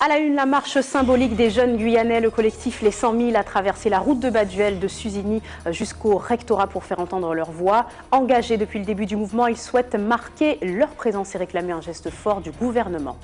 À la une, la marche symbolique des jeunes Guyanais, le collectif Les 100 000 a traversé la route de Baduel de Suzini jusqu'au rectorat pour faire entendre leur voix. Engagés depuis le début du mouvement, ils souhaitent marquer leur présence et réclamer un geste fort du gouvernement.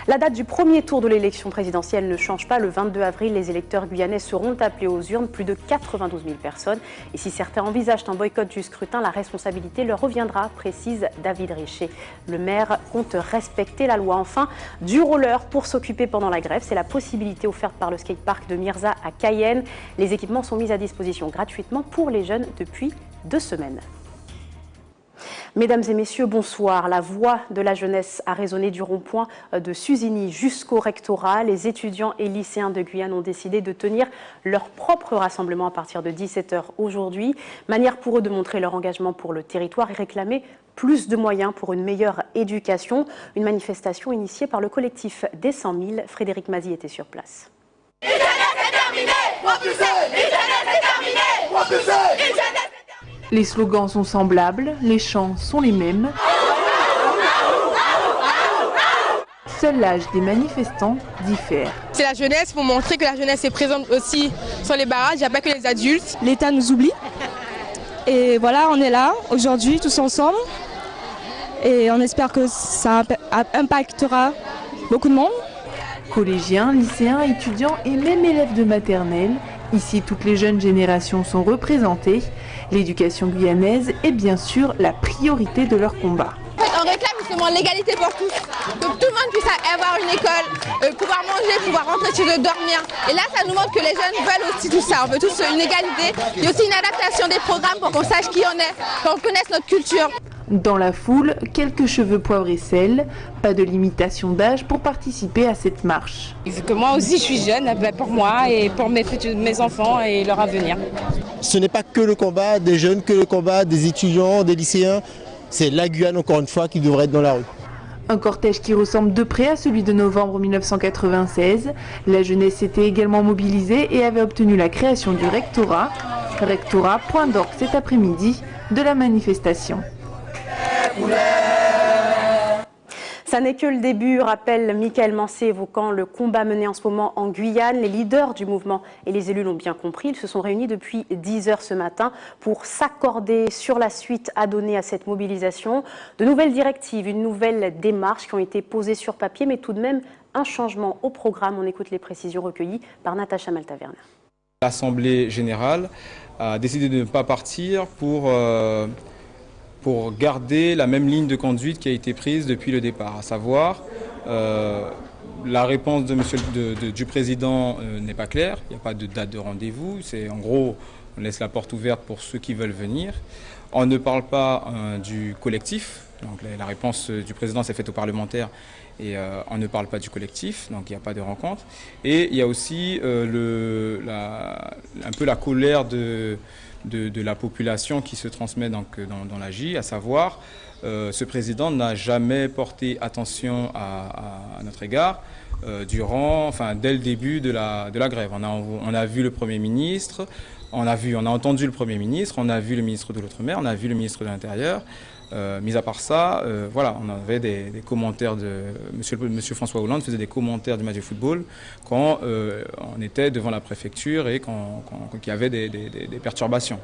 La date du premier tour de l'élection présidentielle ne change pas. Le 22 avril, les électeurs guyanais seront appelés aux urnes, plus de 92 000 personnes. Et si certains envisagent un boycott du scrutin, la responsabilité leur reviendra, précise David Richer. Le maire compte respecter la loi. Enfin, du roller pour s'occuper pendant la grève, c'est la possibilité offerte par le skatepark de Mirza à Cayenne. Les équipements sont mis à disposition gratuitement pour les jeunes depuis 2 semaines. Mesdames et messieurs, bonsoir. La voix de la jeunesse a résonné du rond-point de Suzini jusqu'au rectorat. Les étudiants et lycéens de Guyane ont décidé de tenir leur propre rassemblement à partir de 17 h aujourd'hui. Manière pour eux de montrer leur engagement pour le territoire et réclamer plus de moyens pour une meilleure éducation. Une manifestation initiée par le collectif des 100 000. Frédéric Mazy était sur place. Les slogans sont semblables, les chants sont les mêmes. Seul l'âge des manifestants diffère. C'est la jeunesse pour montrer que la jeunesse est présente aussi sur les barrages, il n'y a pas que les adultes. L'État nous oublie. Et voilà, on est là aujourd'hui tous ensemble. Et on espère que ça impactera beaucoup de monde. Collégiens, lycéens, étudiants et même élèves de maternelle, ici toutes les jeunes générations sont représentées. L'éducation guyanaise est bien sûr la priorité de leur combat. On réclame justement l'égalité pour tous, que tout le monde puisse avoir une école, pouvoir manger, pouvoir rentrer chez eux, dormir. Et là, ça nous montre que les jeunes veulent aussi tout ça. On veut tous une égalité. Il y a aussi une adaptation des programmes pour qu'on sache qui on est, qu'on connaisse notre culture. Dans la foule, quelques cheveux poivre et sel, pas de limitation d'âge pour participer à cette marche. Que moi aussi je suis jeune, pour moi et pour mes enfants et leur avenir. Ce n'est pas que le combat des jeunes, que le combat des étudiants, des lycéens. C'est la Guyane, encore une fois, qui devrait être dans la rue. Un cortège qui ressemble de près à celui de novembre 1996. La jeunesse s'était également mobilisée et avait obtenu la création du rectorat. Rectorat, point d'orgue cet après-midi de la manifestation. Ça n'est que le début, rappelle Michael Mancé évoquant le combat mené en ce moment en Guyane. Les leaders du mouvement et les élus l'ont bien compris. Ils se sont réunis depuis 10 h ce matin pour s'accorder sur la suite à donner à cette mobilisation. De nouvelles directives, une nouvelle démarche qui ont été posées sur papier, mais tout de même un changement au programme. On écoute les précisions recueillies par Natacha Maltaverner. L'Assemblée générale a décidé de ne pas partir pour garder la même ligne de conduite qui a été prise depuis le départ, à savoir la réponse du président n'est pas claire, il n'y a pas de date de rendez-vous, c'est en gros on laisse la porte ouverte pour ceux qui veulent venir. On ne parle pas du collectif, donc la réponse du président s'est faite aux parlementaires et on ne parle pas du collectif, donc il n'y a pas de rencontre. Et il y a aussi un peu la colère de la population qui se transmet dans l'AJ, à savoir ce président n'a jamais porté attention à notre égard dès le début de la grève. On a vu le Premier ministre, on a entendu le Premier ministre, on a vu le ministre de l'Outre-mer, on a vu le ministre de l'Intérieur. Mis à part ça, voilà, on avait des commentaires de Monsieur François Hollande faisait des commentaires du match de football quand on était devant la préfecture et qu'il y avait des perturbations.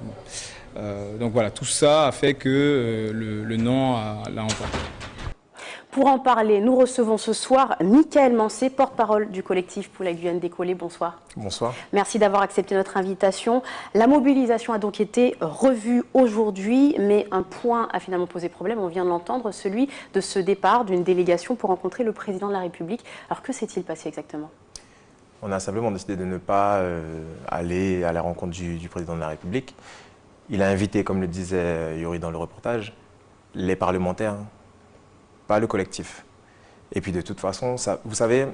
Donc voilà, tout ça a fait que le non l'a emporté. Pour en parler, nous recevons ce soir Michael Mancé, porte-parole du collectif pour la Guyane décollée. Bonsoir. Bonsoir. Merci d'avoir accepté notre invitation. La mobilisation a donc été revue aujourd'hui, mais un point a finalement posé problème, on vient de l'entendre, celui de ce départ d'une délégation pour rencontrer le président de la République. Alors que s'est-il passé exactement ? On a simplement décidé de ne pas aller à la rencontre du président de la République. Il a invité, comme le disait Yuri dans le reportage, les parlementaires, pas le collectif. Et puis de toute façon, vous savez,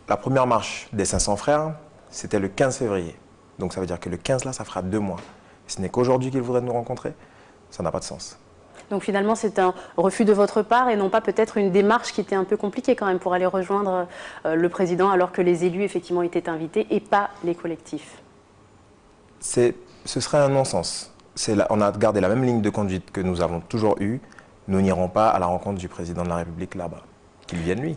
la première marche des 500 frères, c'était le 15 février. Donc ça veut dire que le 15 là, ça fera 2 mois. Ce n'est qu'aujourd'hui qu'ils voudraient nous rencontrer, ça n'a pas de sens. Donc finalement, c'est un refus de votre part et non pas peut-être une démarche qui était un peu compliquée quand même pour aller rejoindre le président alors que les élus effectivement étaient invités et pas les collectifs. Ce serait un non-sens. On a gardé la même ligne de conduite que nous avons toujours eue. Nous n'irons pas à la rencontre du président de la République là-bas. Qu'il vienne lui.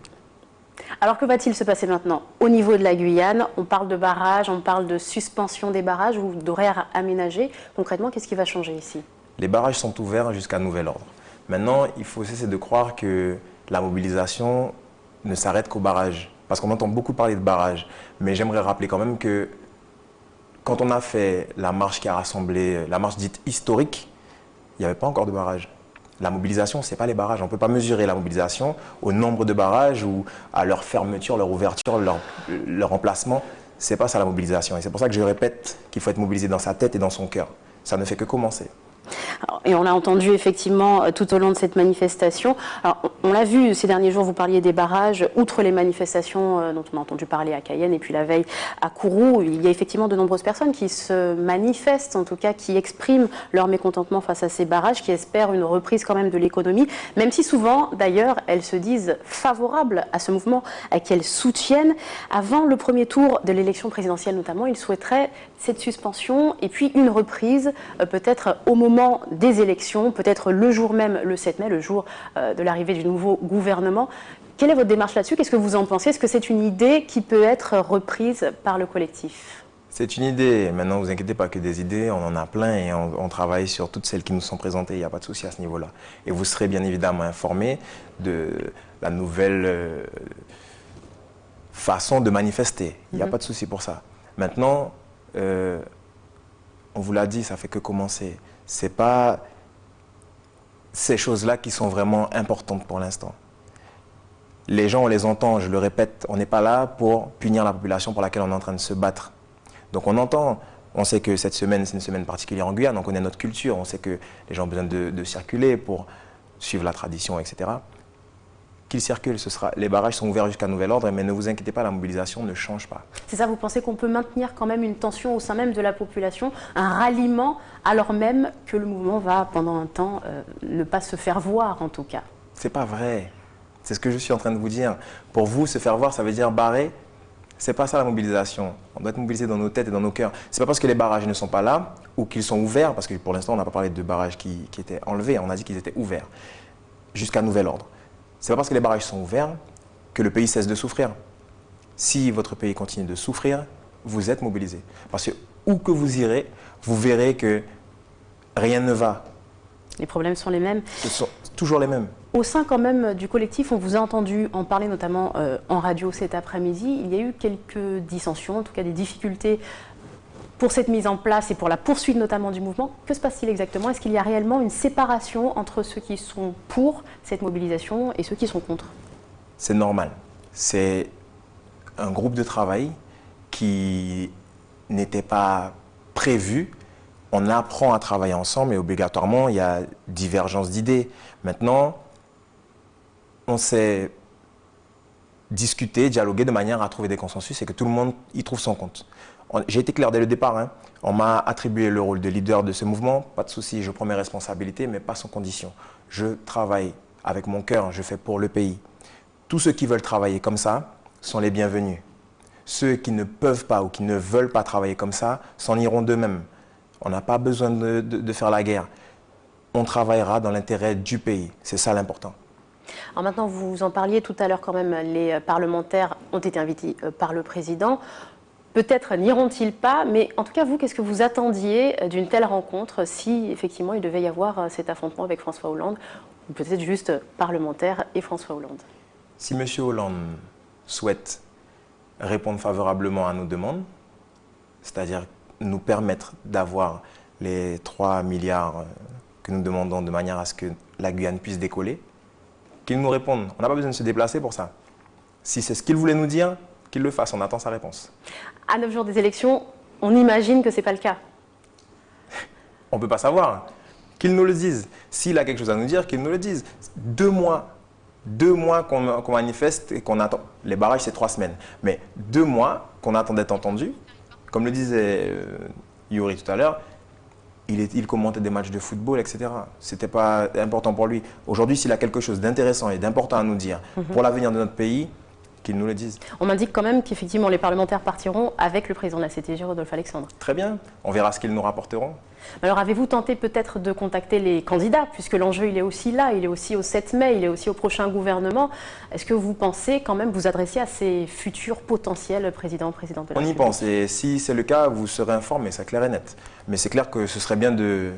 Alors que va-t-il se passer maintenant au niveau de la Guyane? On parle de barrages, on parle de suspension des barrages ou d'horaires aménagés. Concrètement, qu'est-ce qui va changer ici? Les barrages sont ouverts jusqu'à nouvel ordre. Maintenant, il faut cesser de croire que la mobilisation ne s'arrête qu'aux barrages. Parce qu'on entend beaucoup parler de barrages. Mais j'aimerais rappeler quand même que quand on a fait la marche qui a rassemblé, la marche dite historique, il n'y avait pas encore de barrages. La mobilisation, ce n'est pas les barrages. On ne peut pas mesurer la mobilisation au nombre de barrages ou à leur fermeture, leur ouverture, leur emplacement. Ce n'est pas ça la mobilisation. Et c'est pour ça que je répète qu'il faut être mobilisé dans sa tête et dans son cœur. Ça ne fait que commencer. Et on l'a entendu effectivement tout au long de cette manifestation. Alors, on l'a vu ces derniers jours, vous parliez des barrages, outre les manifestations dont on a entendu parler à Cayenne et puis la veille à Kourou, il y a effectivement de nombreuses personnes qui se manifestent, en tout cas qui expriment leur mécontentement face à ces barrages, qui espèrent une reprise quand même de l'économie, même si souvent d'ailleurs elles se disent favorables à ce mouvement, qu'elles soutiennent. Avant le premier tour de l'élection présidentielle notamment, ils souhaiteraient cette suspension et puis une reprise peut-être au moment des élections, peut-être le jour même, le 7 mai, le jour de l'arrivée du nouveau gouvernement. Quelle est votre démarche là-dessus? Qu'est-ce que vous en pensez? Est-ce que c'est une idée qui peut être reprise par le collectif? C'est une idée. Maintenant, ne vous inquiétez pas que des idées, on en a plein et on travaille sur toutes celles qui nous sont présentées. Il n'y a pas de souci à ce niveau-là. Et vous serez bien évidemment informés de la nouvelle façon de manifester. Il n'y a pas de souci pour ça. Maintenant, on vous l'a dit, ça fait que commencer. Ce n'est pas ces choses-là qui sont vraiment importantes pour l'instant. Les gens, on les entend, je le répète, on n'est pas là pour punir la population pour laquelle on est en train de se battre. Donc on entend, on sait que cette semaine, c'est une semaine particulière en Guyane, on connaît notre culture, on sait que les gens ont besoin de circuler pour suivre la tradition, etc. Qu'ils circulent, les barrages sont ouverts jusqu'à nouvel ordre, mais ne vous inquiétez pas, la mobilisation ne change pas. C'est ça, vous pensez qu'on peut maintenir quand même une tension au sein même de la population, un ralliement, alors même que le mouvement va pendant un temps ne pas se faire voir en tout cas? C'est pas vrai. C'est ce que je suis en train de vous dire. Pour vous, se faire voir, ça veut dire barrer. C'est pas ça la mobilisation. On doit être mobilisé dans nos têtes et dans nos cœurs. C'est pas parce que les barrages ne sont pas là ou qu'ils sont ouverts, parce que pour l'instant, on n'a pas parlé de barrages qui étaient enlevés, on a dit qu'ils étaient ouverts jusqu'à nouvel ordre. C'est pas parce que les barrages sont ouverts que le pays cesse de souffrir. Si votre pays continue de souffrir, vous êtes mobilisé. Parce que où que vous irez, vous verrez que rien ne va. Les problèmes sont les mêmes. Ce sont toujours les mêmes. Au sein quand même du collectif, on vous a entendu en parler notamment en radio cet après-midi. Il y a eu quelques dissensions, en tout cas des difficultés pour cette mise en place et pour la poursuite notamment du mouvement. Que se passe-t-il exactement? Est-ce qu'il y a réellement une séparation entre ceux qui sont pour cette mobilisation et ceux qui sont contre? C'est normal. C'est un groupe de travail qui n'était pas prévu. On apprend à travailler ensemble et obligatoirement, il y a divergence d'idées. Maintenant, on s'est discuté, dialogué de manière à trouver des consensus et que tout le monde y trouve son compte. J'ai été clair dès le départ. Hein. On m'a attribué le rôle de leader de ce mouvement. Pas de souci, je prends mes responsabilités, mais pas sans condition. Je travaille avec mon cœur, je fais pour le pays. Tous ceux qui veulent travailler comme ça sont les bienvenus. Ceux qui ne peuvent pas ou qui ne veulent pas travailler comme ça s'en iront d'eux-mêmes. On n'a pas besoin de faire la guerre. On travaillera dans l'intérêt du pays. C'est ça l'important. Alors maintenant, vous en parliez tout à l'heure quand même, les parlementaires ont été invités par le président. Peut-être n'iront-ils pas, mais en tout cas, vous, qu'est-ce que vous attendiez d'une telle rencontre si effectivement il devait y avoir cet affrontement avec François Hollande, ou peut-être juste parlementaire et François Hollande? Si M. Hollande souhaite répondre favorablement à nos demandes, c'est-à-dire nous permettre d'avoir les 3 milliards que nous demandons de manière à ce que la Guyane puisse décoller, qu'il nous réponde. On n'a pas besoin de se déplacer pour ça. Si c'est ce qu'il voulait nous dire, qu'il le fasse, on attend sa réponse. À 9 jours des élections, on imagine que ce n'est pas le cas. On ne peut pas savoir. Qu'il nous le dise. S'il a quelque chose à nous dire, qu'il nous le dise. 2 mois. 2 mois qu'on manifeste et qu'on attend. Les barrages, c'est 3 semaines. Mais 2 mois qu'on attend d'être entendu. Comme le disait Yuri tout à l'heure, il commentait des matchs de football, etc. Ce n'était pas important pour lui. Aujourd'hui, s'il a quelque chose d'intéressant et d'important à nous dire pour l'avenir de notre pays, qu'ils nous le disent. On m'indique quand même qu'effectivement les parlementaires partiront avec le président de la CTG, Rodolphe Alexandre. Très bien, on verra ce qu'ils nous rapporteront. Alors avez-vous tenté peut-être de contacter les candidats, puisque l'enjeu il est aussi là, il est aussi au 7 mai, il est aussi au prochain gouvernement. Est-ce que vous pensez quand même vous adresser à ces futurs potentiels présidents de la République ? On y pense, et si c'est le cas, vous serez informés, c'est clair et net. Mais c'est clair que ce serait bien de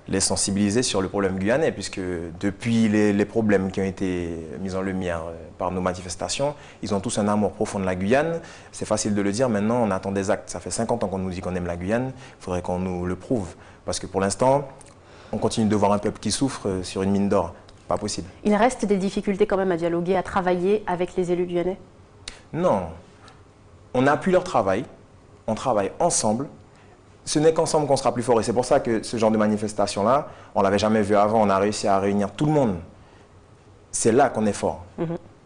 les sensibiliser sur le problème guyanais, puisque depuis les problèmes qui ont été mis en lumière par nos manifestations, ils ont tous un amour profond de la Guyane. C'est facile de le dire, maintenant on attend des actes. Ça fait 50 ans qu'on nous dit qu'on aime la Guyane, il faudrait qu'on nous le prouve. Parce que pour l'instant, on continue de voir un peuple qui souffre sur une mine d'or. Pas possible. Il reste des difficultés quand même à dialoguer, à travailler avec les élus guyanais ? Non. On appuie leur travail, on travaille ensemble. Ce n'est qu'ensemble qu'on sera plus fort. Et c'est pour ça que ce genre de manifestation-là, on ne l'avait jamais vu avant. On a réussi à réunir tout le monde. C'est là qu'on est fort.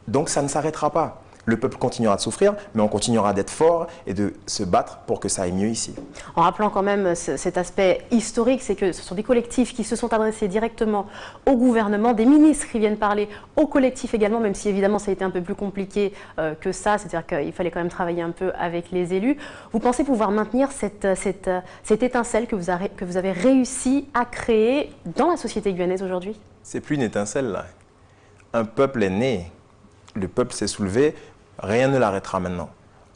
Donc ça ne s'arrêtera pas. Le peuple continuera de souffrir, mais on continuera d'être fort et de se battre pour que ça aille mieux ici. En rappelant quand même cet aspect historique, c'est que ce sont des collectifs qui se sont adressés directement au gouvernement, des ministres qui viennent parler au collectif également, même si évidemment ça a été un peu plus compliqué que ça, c'est-à-dire qu'il fallait quand même travailler un peu avec les élus. Vous pensez pouvoir maintenir cette étincelle que vous avez réussi à créer dans la société guyanaise aujourd'hui ? C'est plus une étincelle là. Un peuple est né, le peuple s'est soulevé. Rien ne l'arrêtera maintenant.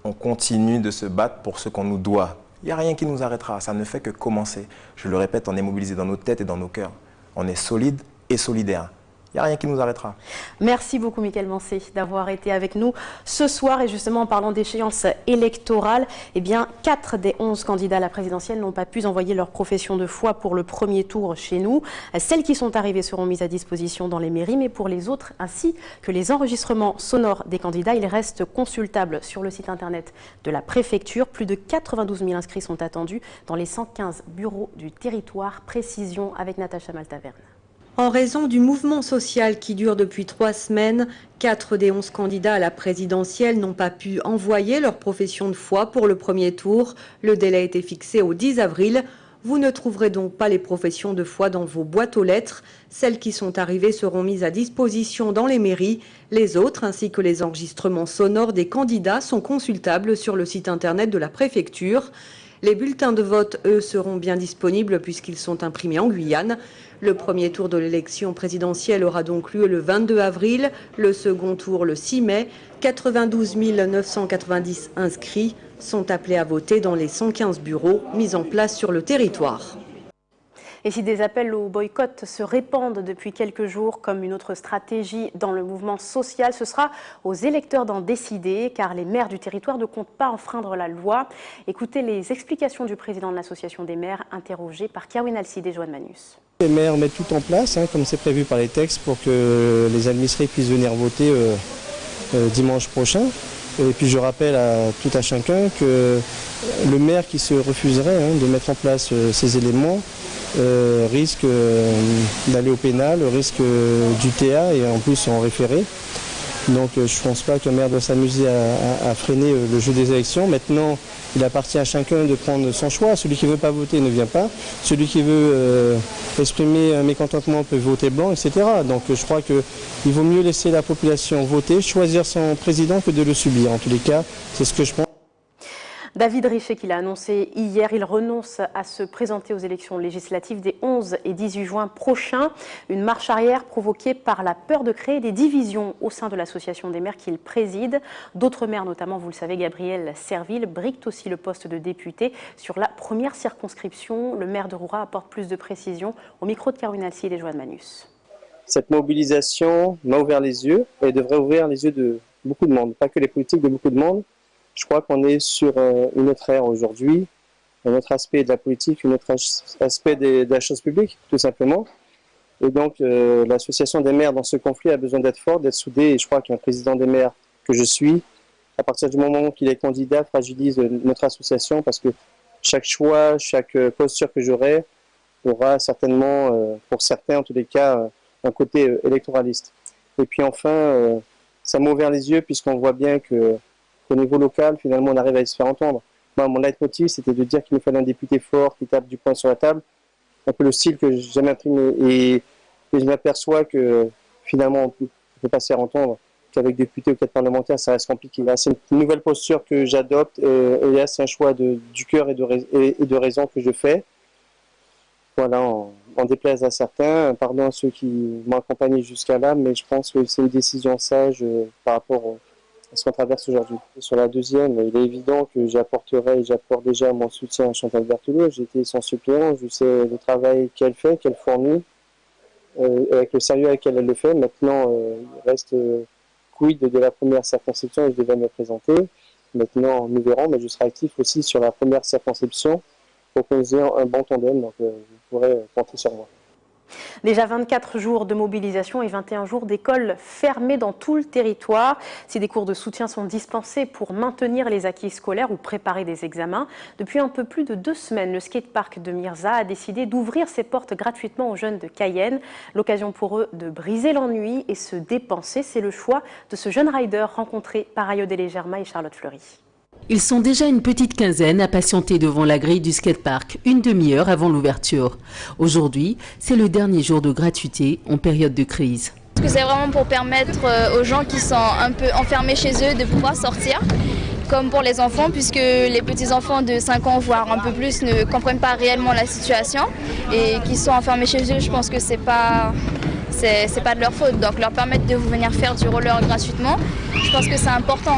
On continue de se battre pour ce qu'on nous doit. Il n'y a rien qui nous arrêtera. Ça ne fait que commencer. Je le répète, on est mobilisé dans nos têtes et dans nos cœurs. On est solide et solidaire. Il n'y a rien qui nous arrêtera. Merci beaucoup, Mickaël Mancé, d'avoir été avec nous ce soir. Et justement, en parlant d'échéance électorale, eh bien, 4 des 11 candidats à la présidentielle n'ont pas pu envoyer leur profession de foi pour le premier tour chez nous. Celles qui sont arrivées seront mises à disposition dans les mairies, mais pour les autres, ainsi que les enregistrements sonores des candidats, ils restent consultables sur le site internet de la préfecture. Plus de 92 000 inscrits sont attendus dans les 115 bureaux du territoire. Précision avec Natacha Maltaverne. En raison du mouvement social qui dure depuis 3 semaines, 4 des 11 candidats à la présidentielle n'ont pas pu envoyer leur profession de foi pour le premier tour. Le délai a été fixé au 10 avril. Vous ne trouverez donc pas les professions de foi dans vos boîtes aux lettres. Celles qui sont arrivées seront mises à disposition dans les mairies. Les autres, ainsi que les enregistrements sonores des candidats, sont consultables sur le site internet de la préfecture. Les bulletins de vote, eux, seront bien disponibles puisqu'ils sont imprimés en Guyane. Le premier tour de l'élection présidentielle aura donc lieu le 22 avril, le second tour le 6 mai. 92 990 inscrits sont appelés à voter dans les 115 bureaux mis en place sur le territoire. Et si des appels au boycott se répandent depuis quelques jours comme une autre stratégie dans le mouvement social, ce sera aux électeurs d'en décider, car les maires du territoire ne comptent pas enfreindre la loi. Écoutez les explications du président de l'association des maires, interrogé par Kerwin Alcide et Joanne Manus. Les maires mettent tout en place, comme c'est prévu par les textes, pour que les administrés puissent venir voter dimanche prochain. Et puis je rappelle à tout à chacun que le maire qui se refuserait de mettre en place ces éléments risque d'aller au pénal, risque du TA et en plus en référé. Donc je ne pense pas qu'un maire doit s'amuser à freiner le jeu des élections. Maintenant, il appartient à chacun de prendre son choix. Celui qui ne veut pas voter ne vient pas. Celui qui veut exprimer un mécontentement peut voter blanc, etc. Donc je crois qu'il vaut mieux laisser la population voter, choisir son président que de le subir. En tous les cas, c'est ce que je pense. David Richet, qui l'a annoncé hier, il renonce à se présenter aux élections législatives des 11 et 18 juin prochains. Une marche arrière provoquée par la peur de créer des divisions au sein de l'association des maires qu'il préside. D'autres maires, notamment, vous le savez, Gabriel Serville, briquent aussi le poste de député. Sur la première circonscription, le maire de Roura apporte plus de précisions au micro de Kerwin Alcide et Joanne Manus. Cette mobilisation m'a ouvert les yeux et devrait ouvrir les yeux de beaucoup de monde, pas que les politiques, de beaucoup de monde. Je crois qu'on est sur une autre ère aujourd'hui, un autre aspect de la politique, un autre aspect de la chose publique, tout simplement. Et donc, l'association des maires dans ce conflit a besoin d'être forte, d'être soudée. Et je crois qu'un président des maires que je suis, à partir du moment qu'il est candidat, fragilise notre association parce que chaque choix, chaque posture que j'aurai aura certainement, pour certains en tous les cas, un côté électoraliste. Et puis enfin, ça m'a ouvert les yeux puisqu'on voit bien que au niveau local, finalement, on arrive à se faire entendre. Moi, mon leitmotiv, c'était de dire qu'il nous fallait un député fort qui tape du poing sur la table, un peu le style que j'aime imprimer. Et je m'aperçois que finalement, on ne peut pas se faire entendre. qu'avec députés ou 4 parlementaires, ça reste compliqué. Là, c'est une nouvelle posture que j'adopte et là, c'est un choix du cœur et de raison que je fais. Voilà, en déplaise à certains, pardon à ceux qui m'ont accompagné jusqu'à là, mais je pense que c'est une décision sage par rapport à ce qu'on traverse aujourd'hui. Sur la deuxième, il est évident que j'apporte déjà mon soutien à Chantal Berthelot. J'ai été son suppléant, je sais le travail qu'elle fait, qu'elle fournit, avec le sérieux avec lequel elle le fait. Maintenant, il reste quid de la première circonscription et je devais me présenter. Maintenant, nous verrons, mais je serai actif aussi sur la première circonscription pour que nous ayons un bon tandem, donc vous pourrez compter sur moi. Déjà 24 jours de mobilisation et 21 jours d'école fermées dans tout le territoire. Si des cours de soutien sont dispensés pour maintenir les acquis scolaires ou préparer des examens, depuis un peu plus de 2 semaines, le skatepark de Myrza a décidé d'ouvrir ses portes gratuitement aux jeunes de Cayenne. L'occasion pour eux de briser l'ennui et se dépenser. C'est le choix de ce jeune rider rencontré par Ayodele Germa et Charlotte Fleury. Ils sont déjà une petite quinzaine à patienter devant la grille du skatepark, une demi-heure avant l'ouverture. Aujourd'hui, c'est le dernier jour de gratuité en période de crise. C'est vraiment pour permettre aux gens qui sont un peu enfermés chez eux de pouvoir sortir, comme pour les enfants, puisque les petits-enfants de 5 ans, voire un peu plus, ne comprennent pas réellement la situation et qui sont enfermés chez eux, je pense que c'est pas de leur faute. Donc leur permettre de venir faire du roller gratuitement, je pense que c'est important.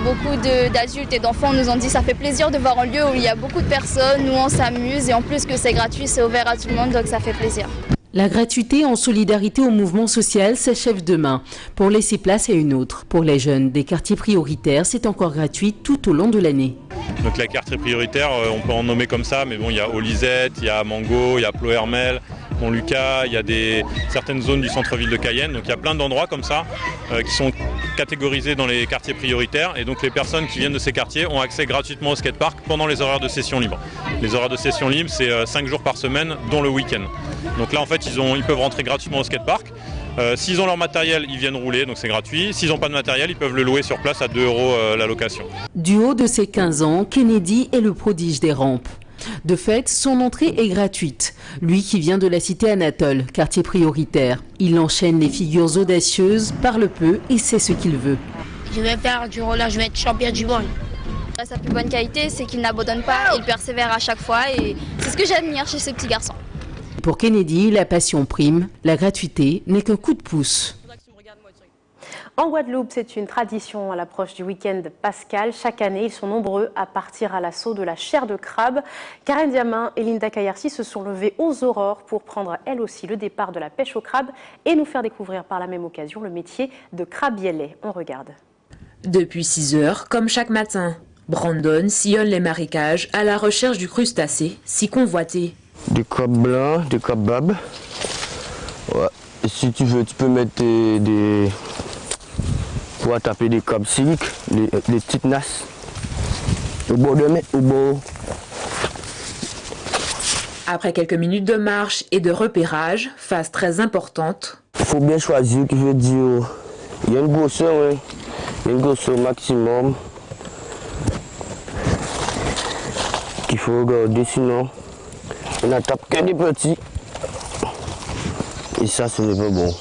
Beaucoup d'adultes et d'enfants nous ont dit que ça fait plaisir de voir un lieu où il y a beaucoup de personnes, où on s'amuse et en plus que c'est gratuit, c'est ouvert à tout le monde, donc ça fait plaisir. La gratuité en solidarité au mouvement social s'achève demain pour laisser place à une autre. Pour les jeunes des quartiers prioritaires, c'est encore gratuit tout au long de l'année. Donc les quartiers prioritaires, on peut en nommer comme ça, mais bon, il y a Olisette, il y a Mango, il y a Plohermel, Montlucas, il y a certaines zones du centre-ville de Cayenne. Donc il y a plein d'endroits comme ça qui sont catégorisés dans les quartiers prioritaires. Et donc les personnes qui viennent de ces quartiers ont accès gratuitement au skatepark pendant les horaires de session libre. Les horaires de session libre, c'est 5 jours par semaine, dont le week-end. Donc là, en fait, ils peuvent rentrer gratuitement au skatepark. S'ils ont leur matériel, ils viennent rouler, donc c'est gratuit. S'ils n'ont pas de matériel, ils peuvent le louer sur place à 2 € la location. Du haut de ses 15 ans, Kennedy est le prodige des rampes. De fait, son entrée est gratuite. Lui qui vient de la cité Anatole, quartier prioritaire. Il enchaîne les figures audacieuses, parle peu et sait ce qu'il veut. Je vais faire du roller, je vais être champion du monde. Sa plus bonne qualité, c'est qu'il n'abandonne pas, il persévère à chaque fois et c'est ce que j'admire chez ce petit garçon. Pour Kennedy, la passion prime, la gratuité n'est qu'un coup de pouce. En Guadeloupe, c'est une tradition à l'approche du week-end pascal. Chaque année, ils sont nombreux à partir à l'assaut de la chair de crabe. Karen Diamin et Linda Kayarsi se sont levées aux aurores pour prendre elles aussi le départ de la pêche au crabe et nous faire découvrir par la même occasion le métier de crabiellet. On regarde. Depuis 6 heures, comme chaque matin, Brandon sillonne les marécages à la recherche du crustacé, si convoité. Du crabe blanc, du crabe bab. Ouais. Et si tu veux, tu peux mettre des... pour attraper des crabes siliques, les petites nasses. Au bord de mer, au bord. Après quelques minutes de marche et de repérage, phase très importante. Il faut bien choisir, qui veut dire, il y a une grosseur, ouais. Il y a une grosseur maximum qu'il faut regarder, sinon on n'attrape que des petits. Et ça, ce n'est pas bon.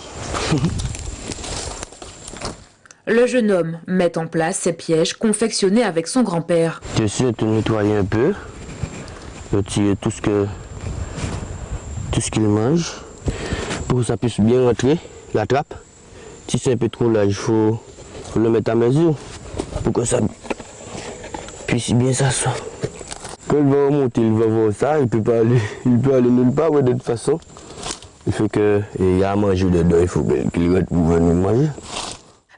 Le jeune homme met en place ses pièges confectionnés avec son grand-père. Je suis de nettoyer un peu, retirer tout ce qu'il mange, pour que ça puisse bien rentrer, la trappe. Si c'est un peu trop là, il faut le mettre à mesure, pour que ça puisse bien s'asseoir. Quand il va remonter, il va voir ça, il peut aller nulle part, ouais, de toute façon. Il faut qu'il y a à manger dedans, il faut qu'il reste pour venir manger.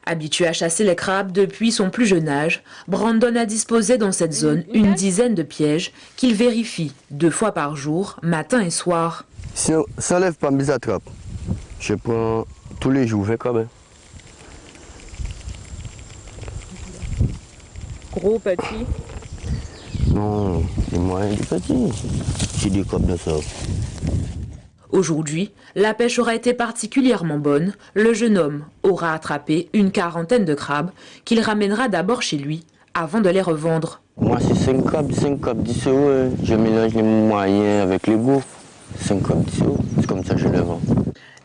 Habitué à chasser les crabes depuis son plus jeune âge, Brandon a disposé dans cette zone une dizaine de pièges qu'il vérifie 2 fois par jour, matin et soir. Si on ne s'enlève pas mes attrapes, je prends tous les jours, quand même. Gros, petit? Non, des moyens, des petits. J'ai des crabes de ça. Aujourd'hui, la pêche aura été particulièrement bonne. Le jeune homme aura attrapé une 40aine de crabes qu'il ramènera d'abord chez lui avant de les revendre. Moi, c'est 5 crabes, 10 €. Je mélange les moyens avec les gouffres. 5 crabes, 10 €. C'est comme ça que je les vends.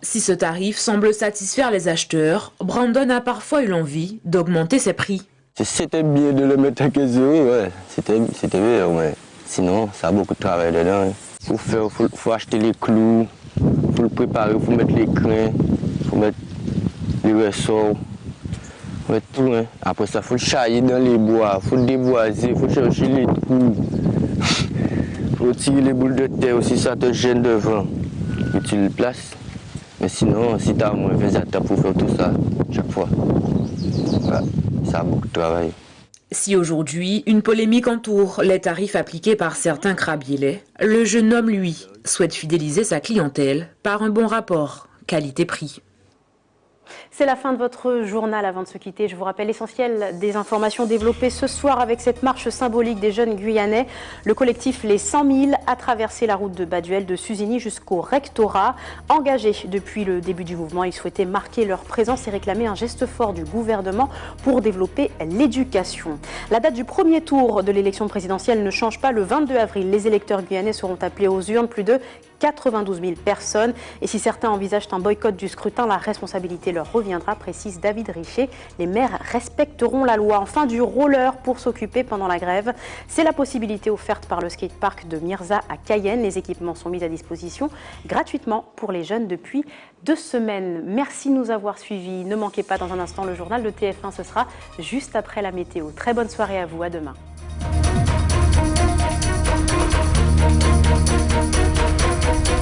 Si ce tarif semble satisfaire les acheteurs, Brandon a parfois eu l'envie d'augmenter ses prix. C'était bien de le mettre à 15 €, ouais. C'était bien, ouais. Sinon, ça a beaucoup de travail dedans. Faut acheter les clous, faut le préparer, faut mettre les crins, faut mettre les ressorts, faut mettre tout. Hein. Après ça, faut le charrier dans les bois, faut le déboiser, faut chercher les trous, faut tirer les boules de terre aussi, ça te gêne devant. Et tu le places. Mais sinon, si tu as moins 20 temps pour faire tout ça, chaque fois, ouais, ça a beaucoup de travail. Si aujourd'hui, une polémique entoure les tarifs appliqués par certains crabiers, le jeune homme, lui, souhaite fidéliser sa clientèle par un bon rapport qualité-prix. C'est la fin de votre journal. Avant de se quitter, je vous rappelle l'essentiel des informations développées ce soir avec cette marche symbolique des jeunes Guyanais. Le collectif Les 100 000 a traversé la route de Baduel de Suzini jusqu'au rectorat. Engagés depuis le début du mouvement, ils souhaitaient marquer leur présence et réclamer un geste fort du gouvernement pour développer l'éducation. La date du premier tour de l'élection présidentielle ne change pas. Le 22 avril, les électeurs guyanais seront appelés aux urnes. Plus de 92 000 personnes. Et si certains envisagent un boycott du scrutin, la responsabilité leur reviendra, précise David Richer. Les maires respecteront la loi. Enfin, du roller pour s'occuper pendant la grève. C'est la possibilité offerte par le skatepark de Mirza à Cayenne. Les équipements sont mis à disposition gratuitement pour les jeunes depuis 2 semaines. Merci de nous avoir suivis. Ne manquez pas dans un instant le journal de TF1. Ce sera juste après la météo. Très bonne soirée à vous. À demain.